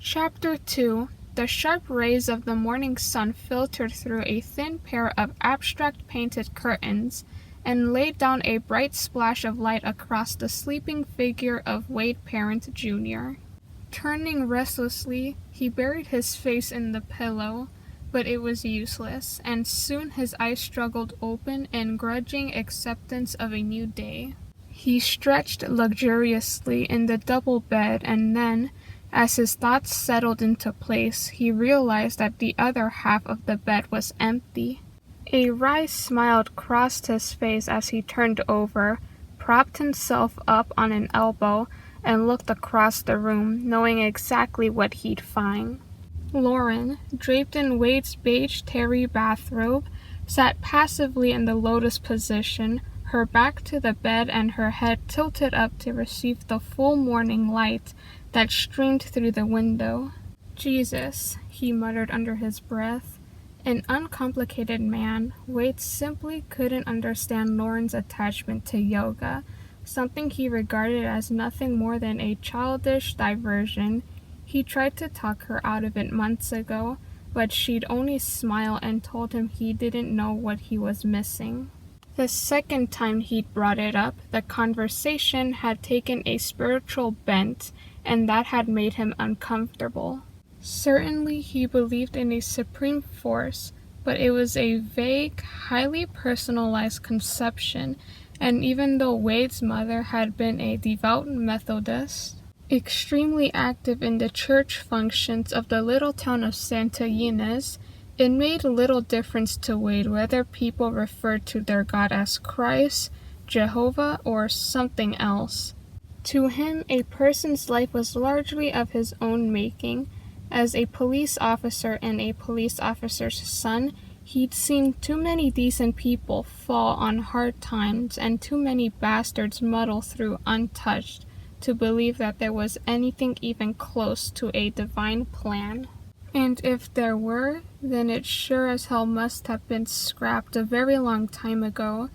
Chapter 2. The sharp rays of the morning sun filtered through a thin pair of abstract painted curtains and laid down a bright splash of light across the sleeping figure of Wade Parent Jr. Turning restlessly, he buried his face in the pillow, but it was useless, and soon his eyes struggled open in grudging acceptance of a new day. He stretched luxuriously in the double bed, and then, as his thoughts settled into place, he realized that the other half of the bed was empty. A wry smile crossed his face as he turned over, propped himself up on an elbow, and looked across the room, knowing exactly what he'd find. Lauren, draped in Wade's beige terry bathrobe, sat passively in the lotus position, her back to the bed and her head tilted up to receive the full morning light that streamed through the window. "Jesus," he muttered under his breath. An uncomplicated man, Wade simply couldn't understand Lauren's attachment to yoga, something he regarded as nothing more than a childish diversion. He tried to talk her out of it months ago, but she'd only smile and told him he didn't know what he was missing. The second time he'd brought it up, the conversation had taken a spiritual bent, and that had made him uncomfortable. Certainly he believed in a supreme force, but it was a vague, highly personalized conception, and even though Wade's mother had been a devout Methodist, extremely active in the church functions of the little town of Santa Ynez, it made little difference to Wade whether people referred to their God as Christ, Jehovah, or something else. To him, a person's life was largely of his own making. As a police officer and a police officer's son, he'd seen too many decent people fall on hard times and too many bastards muddle through untouched to believe that there was anything even close to a divine plan. And if there were, then it sure as hell must have been scrapped a very long time ago.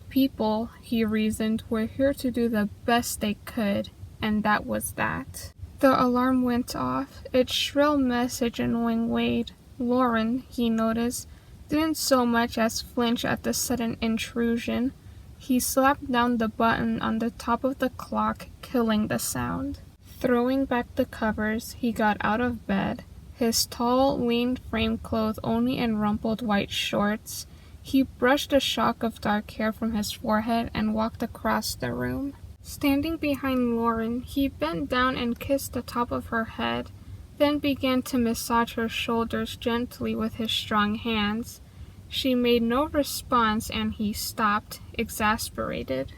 People, he reasoned, were here to do the best they could, and that was that. The alarm went off, its shrill message annoying Wade. Lauren, he noticed, didn't so much as flinch at the sudden intrusion. He slapped down the button on the top of the clock, killing the sound. Throwing back the covers, he got out of bed, his tall, lean frame clothed only in rumpled white shorts. He brushed a shock of dark hair from his forehead and walked across the room. Standing behind Lauren, he bent down and kissed the top of her head, then began to massage her shoulders gently with his strong hands. She made no response, and he stopped, exasperated.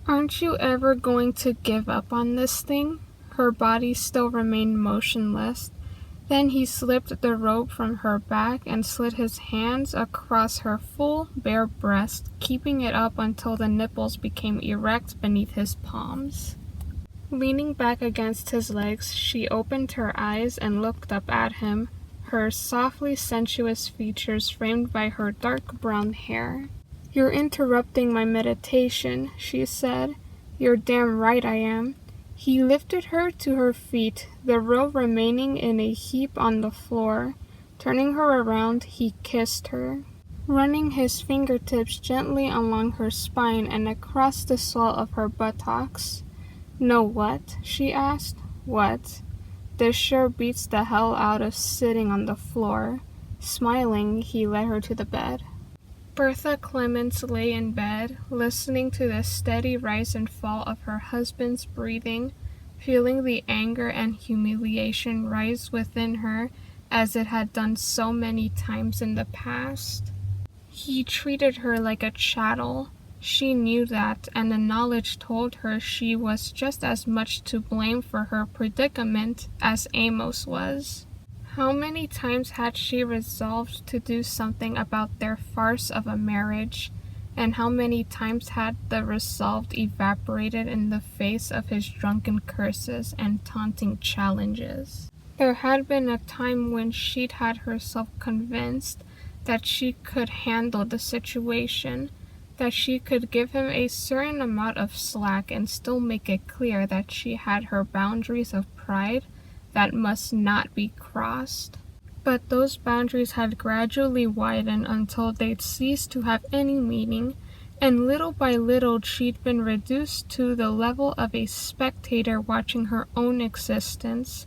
"Aren't you ever going to give up on this thing?" Her body still remained motionless. Then he slipped the robe from her back and slid his hands across her full, bare breast, keeping it up until the nipples became erect beneath his palms. Leaning back against his legs, she opened her eyes and looked up at him, her softly sensuous features framed by her dark brown hair. "You're interrupting my meditation," she said. "You're damn right I am." He lifted her to her feet, the robe remaining in a heap on the floor. Turning her around, he kissed her, running his fingertips gently along her spine and across the swell of her buttocks. "Know what?" she asked. "What?" "This sure beats the hell out of sitting on the floor." Smiling, he led her to the bed. Bertha Clemens lay in bed, listening to the steady rise and fall of her husband's breathing, feeling the anger and humiliation rise within her as it had done so many times in the past. He treated her like a chattel. She knew that, and the knowledge told her she was just as much to blame for her predicament as Amos was. How many times had she resolved to do something about their farce of a marriage, and how many times had the resolve evaporated in the face of his drunken curses and taunting challenges? There had been a time when she'd had herself convinced that she could handle the situation, that she could give him a certain amount of slack and still make it clear that she had her boundaries of pride, that must not be crossed. But those boundaries had gradually widened until they'd ceased to have any meaning, and little by little she'd been reduced to the level of a spectator watching her own existence.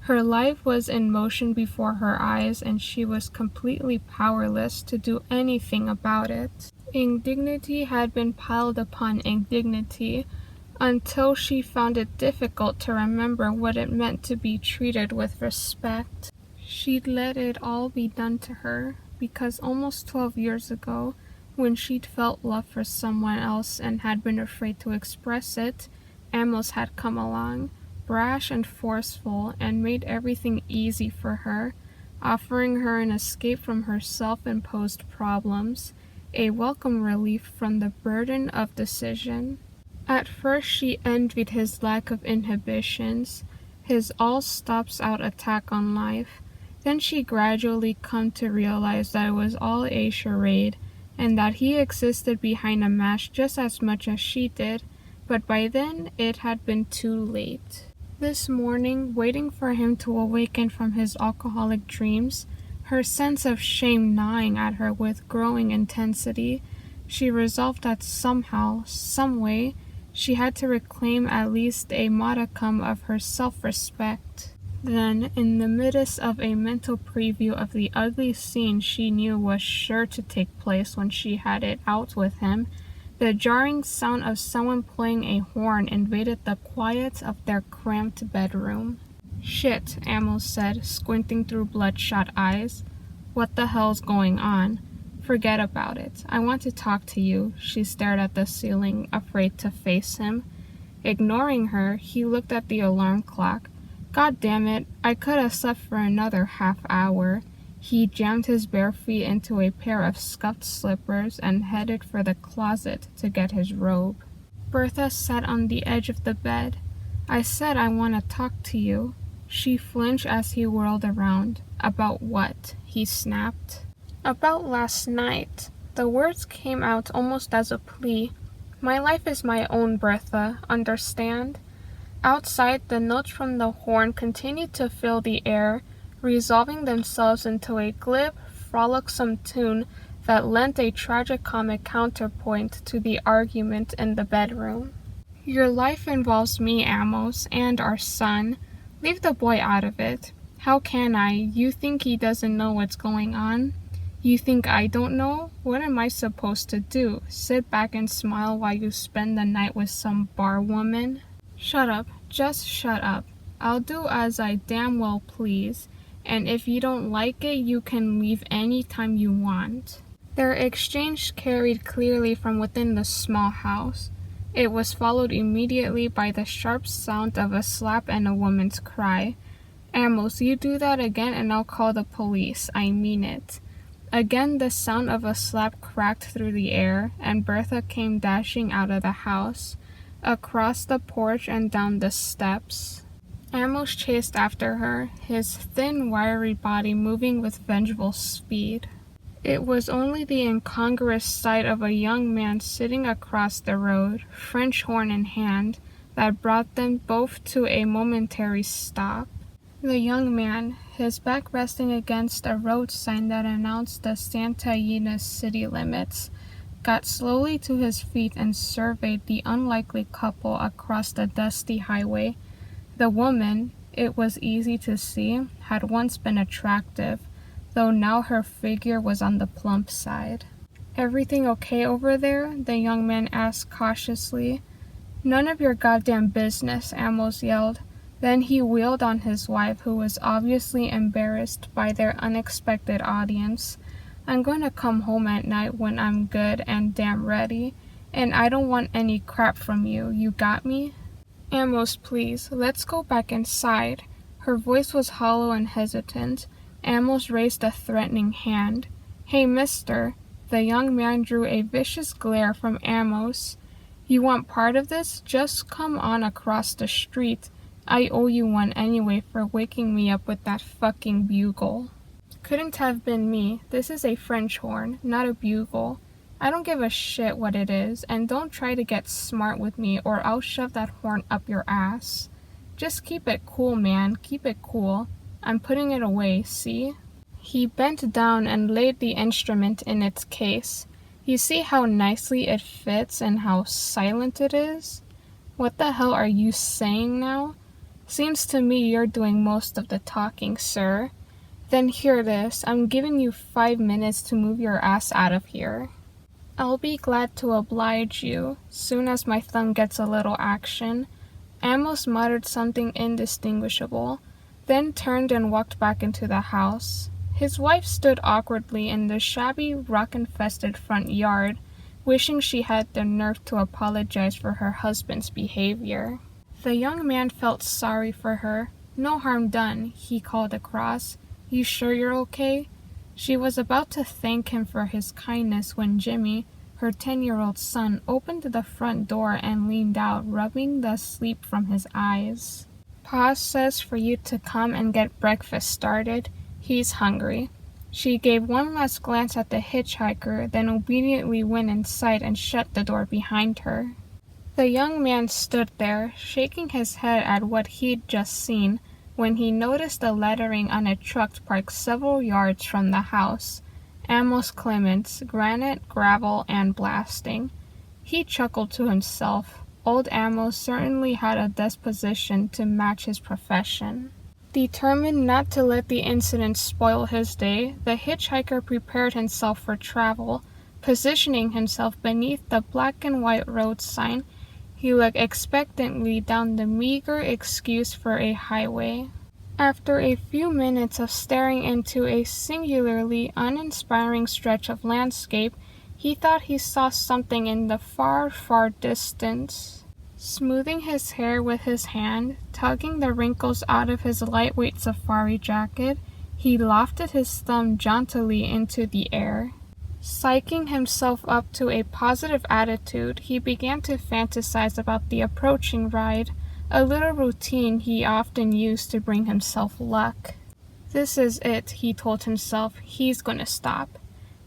Her life was in motion before her eyes, and she was completely powerless to do anything about it. Indignity had been piled upon indignity, until she found it difficult to remember what it meant to be treated with respect. She'd let it all be done to her, because almost 12 years ago, when she'd felt love for someone else and had been afraid to express it, Amos had come along, brash and forceful, and made everything easy for her, offering her an escape from her self-imposed problems, a welcome relief from the burden of decision. At first she envied his lack of inhibitions, his all-stops-out attack on life. Then she gradually come to realize that it was all a charade, and that he existed behind a mask just as much as she did, but by then it had been too late. This morning, waiting for him to awaken from his alcoholic dreams, her sense of shame gnawing at her with growing intensity, she resolved that somehow, someway, she had to reclaim at least a modicum of her self-respect. Then, in the midst of a mental preview of the ugly scene she knew was sure to take place when she had it out with him, the jarring sound of someone playing a horn invaded the quiet of their cramped bedroom. "Shit," Amos said, squinting through bloodshot eyes. "What the hell's going on?" "Forget about it. I want to talk to you." She stared at the ceiling, afraid to face him. Ignoring her, he looked at the alarm clock. God damn it, I could have slept for another half hour. He jammed his bare feet into a pair of scuffed slippers and headed for the closet to get his robe. Bertha sat on the edge of the bed. "I said I want to talk to you." She flinched as he whirled around. "About what?" he snapped. "About last night." The words came out almost as a plea. "My life is my own, Bertha, understand?" Outside, the notes from the horn continued to fill the air, resolving themselves into a glib, frolicsome tune that lent a tragicomic counterpoint to the argument in the bedroom. "Your life involves me, Amos, and our son. Leave the boy out of it." "How can I? You think he doesn't know what's going on?" "You think I don't know? What am I supposed to do? Sit back and smile while you spend the night with some bar woman?" "Shut up. Just shut up. I'll do as I damn well please, and if you don't like it, you can leave any time you want." Their exchange carried clearly from within the small house. It was followed immediately by the sharp sound of a slap and a woman's cry. "Amos, you do that again and I'll call the police. I mean it." Again the sound of a slap cracked through the air, and Bertha came dashing out of the house, across the porch and down the steps. Amos chased after her, his thin, wiry body moving with vengeful speed. It was only the incongruous sight of a young man sitting across the road, French horn in hand, that brought them both to a momentary stop. The young man, his back resting against a road sign that announced the Santa Ynez city limits, got slowly to his feet and surveyed the unlikely couple across the dusty highway. The woman, it was easy to see, had once been attractive, though now her figure was on the plump side. "Everything okay over there?" the young man asked cautiously. "None of your goddamn business," Amos yelled. Then he wheeled on his wife, who was obviously embarrassed by their unexpected audience. "I'm going to come home at night when I'm good and damn ready, and I don't want any crap from you. You got me?" "Amos, please, let's go back inside." Her voice was hollow and hesitant. Amos raised a threatening hand. "Hey, mister." The young man drew a vicious glare from Amos. "You want part of this? Just come on across the street. I owe you one anyway for waking me up with that fucking bugle." "Couldn't have been me. This is a French horn, not a bugle. I don't give a shit what it is, and don't try to get smart with me or I'll shove that horn up your ass." Just keep it cool, man, keep it cool. I'm putting it away, see?" He bent down and laid the instrument in its case. "You see how nicely it fits and how silent it is? What the hell are you saying now? Seems to me you're doing most of the talking, sir. Then hear this, I'm giving you 5 minutes to move your ass out of here." "I'll be glad to oblige you, soon as my thumb gets a little action." Amos muttered something indistinguishable, then turned and walked back into the house. His wife stood awkwardly in the shabby, rock-infested front yard, wishing she had the nerve to apologize for her husband's behavior. The young man felt sorry for her. "No harm done," he called across. "You sure you're okay?" She was about to thank him for his kindness when Jimmy, her 10-year-old son, opened the front door and leaned out, rubbing the sleep from his eyes. "Pa says for you to come and get breakfast started. He's hungry." She gave one last glance at the hitchhiker, then obediently went inside and shut the door behind her. The young man stood there, shaking his head at what he'd just seen, when he noticed the lettering on a truck parked several yards from the house. Amos Clements, Granite, Gravel, and Blasting. He chuckled to himself. Old Amos certainly had a disposition to match his profession. Determined not to let the incident spoil his day, the hitchhiker prepared himself for travel. Positioning himself beneath the black and white road sign, he looked expectantly down the meager excuse for a highway. After a few minutes of staring into a singularly uninspiring stretch of landscape, he thought he saw something in the far, far distance. Smoothing his hair with his hand, tugging the wrinkles out of his lightweight safari jacket, he lofted his thumb jauntily into the air. Psyching himself up to a positive attitude, he began to fantasize about the approaching ride, a little routine he often used to bring himself luck. "This is it," he told himself. "He's gonna stop.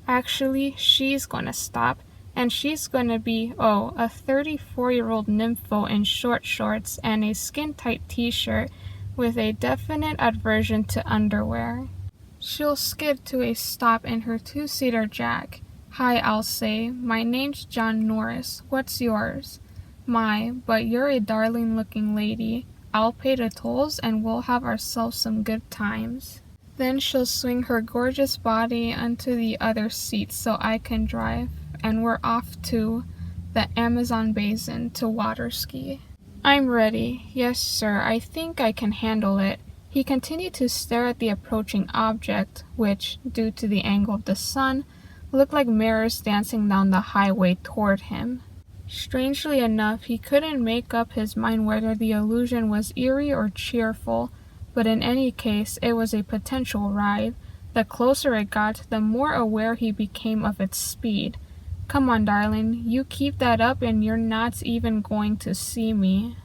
Actually, she's gonna stop. And she's gonna be, a 34-year-old nympho in short shorts and a skin-tight t-shirt with a definite aversion to underwear. She'll skid to a stop in her 2-seater Jag. 'Hi,' I'll say. 'My name's John Norris. What's yours?' 'My, but you're a darling-looking lady. I'll pay the tolls and we'll have ourselves some good times.' Then she'll swing her gorgeous body onto the other seat so I can drive. And we're off to the Amazon Basin to water ski." "I'm ready. Yes, sir, I think I can handle it." He continued to stare at the approaching object, which, due to the angle of the sun, looked like mirrors dancing down the highway toward him. Strangely enough, he couldn't make up his mind whether the illusion was eerie or cheerful, but in any case, it was a potential ride. The closer it got, the more aware he became of its speed. "Come on, darling, you keep that up and you're not even going to see me."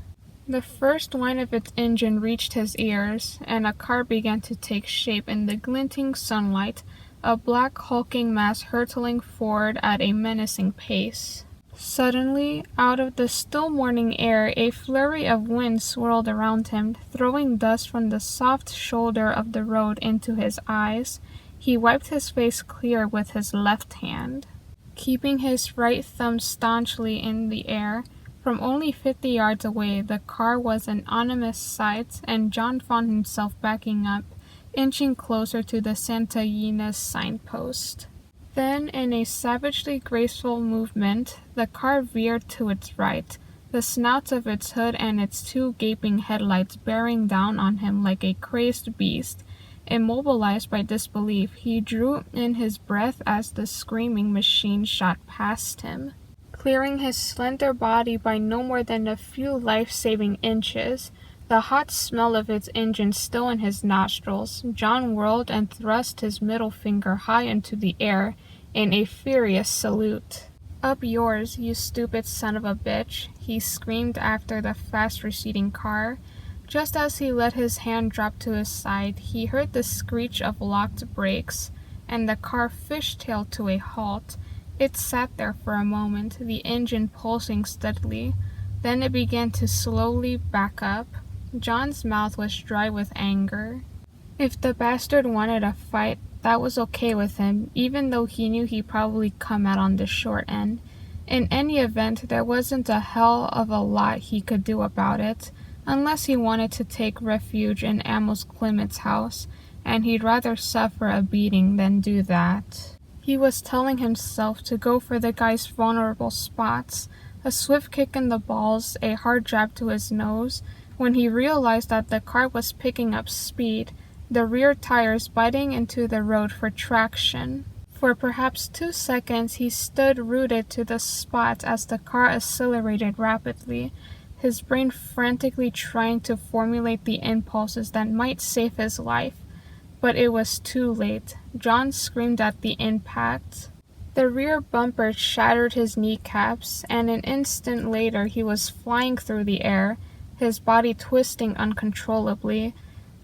The first whine of its engine reached his ears, and a car began to take shape in the glinting sunlight, a black hulking mass hurtling forward at a menacing pace. Suddenly, out of the still morning air, a flurry of wind swirled around him, throwing dust from the soft shoulder of the road into his eyes. He wiped his face clear with his left hand. Keeping his right thumb staunchly in the air, from only 50 yards away, the car was an ominous sight, and John found himself backing up, inching closer to the Santa Ynez signpost. Then, in a savagely graceful movement, the car veered to its right, the snouts of its hood and its 2 gaping headlights bearing down on him like a crazed beast. Immobilized by disbelief, he drew in his breath as the screaming machine shot past him, clearing his slender body by no more than a few life-saving inches. The hot smell of its engine still in his nostrils, John whirled and thrust his middle finger high into the air in a furious salute. "Up yours, you stupid son of a bitch," he screamed after the fast-receding car. Just as he let his hand drop to his side, he heard the screech of locked brakes, and the car fishtailed to a halt. It sat there for a moment, the engine pulsing steadily. Then it began to slowly back up. John's mouth was dry with anger. If the bastard wanted a fight, that was okay with him, even though he knew he'd probably come out on the short end. In any event, there wasn't a hell of a lot he could do about it, unless he wanted to take refuge in Amos Clement's house, and he'd rather suffer a beating than do that. He was telling himself to go for the guy's vulnerable spots, a swift kick in the balls, a hard jab to his nose, when he realized that the car was picking up speed, the rear tires biting into the road for traction. For perhaps 2 seconds he stood rooted to the spot as the car accelerated rapidly, his brain frantically trying to formulate the impulses that might save his life. But it was too late. John screamed at the impact. The rear bumper shattered his kneecaps, and an instant later he was flying through the air, his body twisting uncontrollably.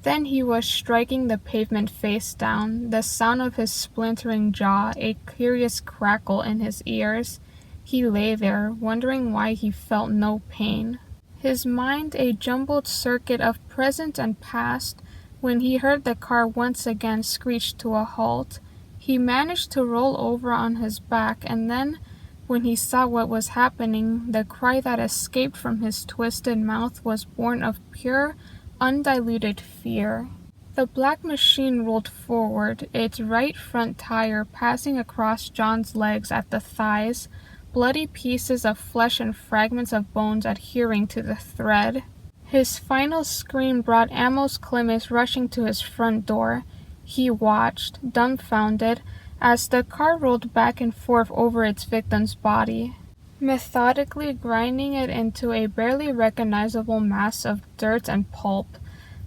Then he was striking the pavement face down, the sound of his splintering jaw, a curious crackle in his ears. He lay there, wondering why he felt no pain. His mind a jumbled circuit of present and past, when he heard the car once again screech to a halt. He managed to roll over on his back, and then, when he saw what was happening, the cry that escaped from his twisted mouth was born of pure, undiluted fear. The black machine rolled forward, its right front tire passing across John's legs at the thighs, bloody pieces of flesh and fragments of bones adhering to the thread. His final scream brought Amos Clemens rushing to his front door. He watched, dumbfounded, as the car rolled back and forth over its victim's body, methodically grinding it into a barely recognizable mass of dirt and pulp.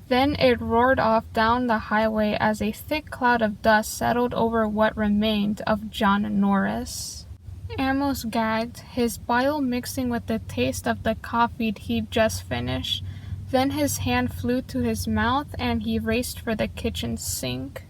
Then it roared off down the highway as a thick cloud of dust settled over what remained of John Norris. Amos gagged, his bile mixing with the taste of the coffee he'd just finished. Then his hand flew to his mouth and he raced for the kitchen sink.